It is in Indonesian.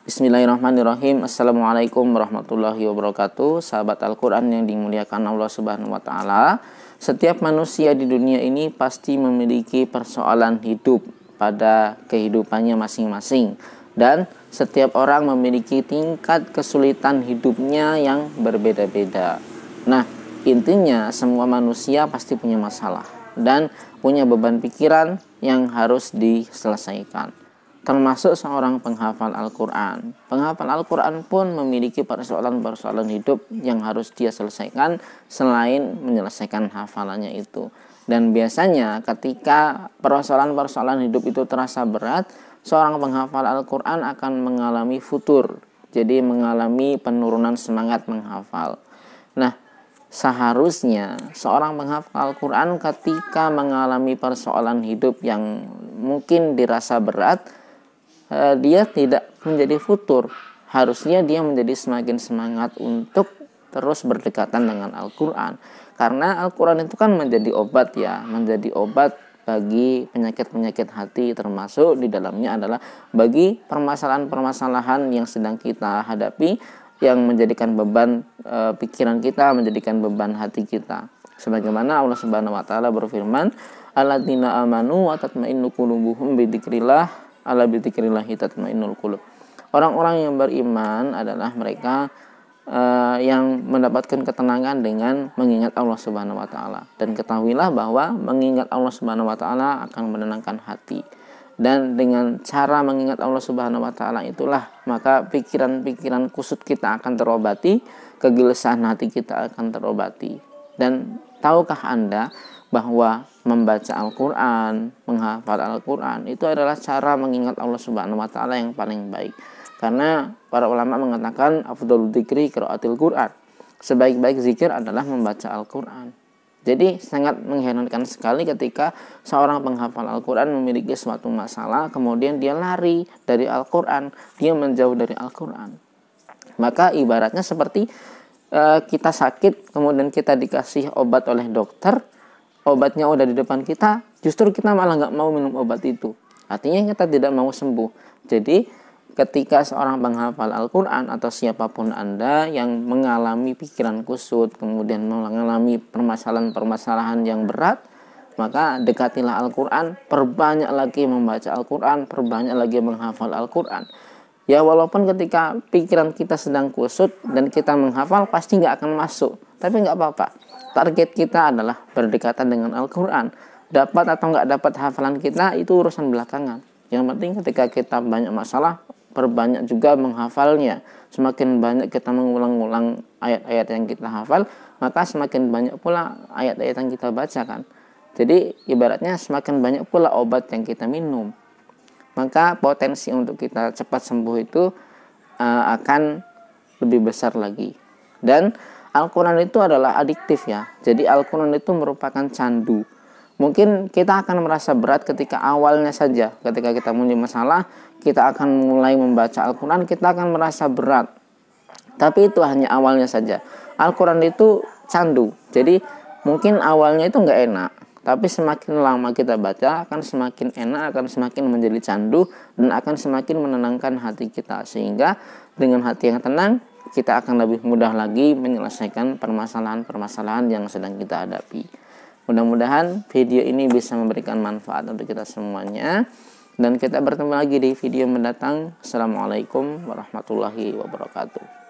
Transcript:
Bismillahirrahmanirrahim. Assalamualaikum warahmatullahi wabarakatuh. Sahabat Al-Quran yang dimuliakan Allah Subhanahu wa Ta'ala, setiap manusia di dunia ini pasti memiliki persoalan hidup pada kehidupannya masing-masing, dan setiap orang memiliki tingkat kesulitan hidupnya yang berbeda-beda. Nah, intinya semua manusia pasti punya masalah dan punya beban pikiran yang harus diselesaikan. Termasuk seorang penghafal Al-Quran. Penghafal Al-Quran pun memiliki persoalan-persoalan hidup yang harus dia selesaikan selain menyelesaikan hafalannya itu. Dan biasanya ketika persoalan-persoalan hidup itu terasa berat, seorang penghafal Al-Quran akan mengalami futur. Jadi mengalami penurunan semangat menghafal. Nah, seharusnya seorang penghafal Al-Quran ketika mengalami persoalan hidup yang mungkin dirasa berat, dia tidak menjadi futur. Harusnya dia menjadi semakin semangat untuk terus berdekatan dengan Al-Quran. Karena Al-Quran itu kan menjadi obat ya, menjadi obat bagi penyakit-penyakit hati, termasuk di dalamnya adalah bagi permasalahan-permasalahan yang sedang kita hadapi, yang menjadikan beban pikiran kita, menjadikan beban hati kita. Sebagaimana Allah Subhanahu wa Ta'ala berfirman, alladzina amanu wa tatma'innu qulubuhum bidzikrillah ala bidzikrillahi tatmainnul qulub. Orang-orang yang beriman adalah mereka yang mendapatkan ketenangan dengan mengingat Allah Subhanahu wa Ta'ala. Dan ketahuilah bahwa mengingat Allah Subhanahu wa Ta'ala akan menenangkan hati. Dan dengan cara mengingat Allah Subhanahu wa Ta'ala itulah maka pikiran-pikiran kusut kita akan terobati, kegelisahan hati kita akan terobati. Dan tahukah Anda bahwa membaca Al-Quran, menghafal Al-Quran itu adalah cara mengingat Allah Subhanahu wa Ta'ala yang paling baik. Karena para ulama mengatakan afdhalul dzikri qiraatul Quran. Sebaik-baik zikir adalah membaca Al-Quran. Jadi sangat mengherankan sekali ketika seorang penghafal Al-Quran memiliki suatu masalah, kemudian dia lari dari Al-Quran, dia menjauh dari Al-Quran. Maka ibaratnya seperti kita sakit, kemudian kita dikasih obat oleh dokter, obatnya udah di depan kita, justru kita malah nggak mau minum obat itu. Artinya kita tidak mau sembuh. Jadi ketika seorang penghafal Al-Quran atau siapapun Anda yang mengalami pikiran kusut, kemudian mengalami permasalahan-permasalahan yang berat, maka dekatilah Al-Quran, perbanyak lagi membaca Al-Quran, perbanyak lagi menghafal Al-Quran. Ya walaupun ketika pikiran kita sedang kusut dan kita menghafal pasti nggak akan masuk, tapi nggak apa-apa. Target kita adalah berdekatan dengan Al-Quran. Dapat atau nggak dapat hafalan kita itu urusan belakangan. Yang penting ketika kita banyak masalah, perbanyak juga menghafalnya. Semakin banyak kita mengulang-ulang ayat-ayat yang kita hafal, maka semakin banyak pula ayat-ayat yang kita bacakan. Jadi ibaratnya semakin banyak pula obat yang kita minum. Maka potensi untuk kita cepat sembuh itu akan lebih besar lagi. Dan Al-Quran itu adalah adiktif ya. Jadi Al-Quran itu merupakan candu. Mungkin kita akan merasa berat ketika awalnya saja. Ketika kita punya masalah, kita akan mulai membaca Al-Quran, kita akan merasa berat. Tapi itu hanya awalnya saja. Al-Quran itu candu. Jadi mungkin awalnya itu nggak enak. Tapi semakin lama kita baca, akan semakin enak, akan semakin menjadi candu, dan akan semakin menenangkan hati kita. Sehingga dengan hati yang tenang, kita akan lebih mudah lagi menyelesaikan permasalahan-permasalahan yang sedang kita hadapi. Mudah-mudahan video ini bisa memberikan manfaat untuk kita semuanya. Dan kita bertemu lagi di video mendatang. Assalamualaikum warahmatullahi wabarakatuh.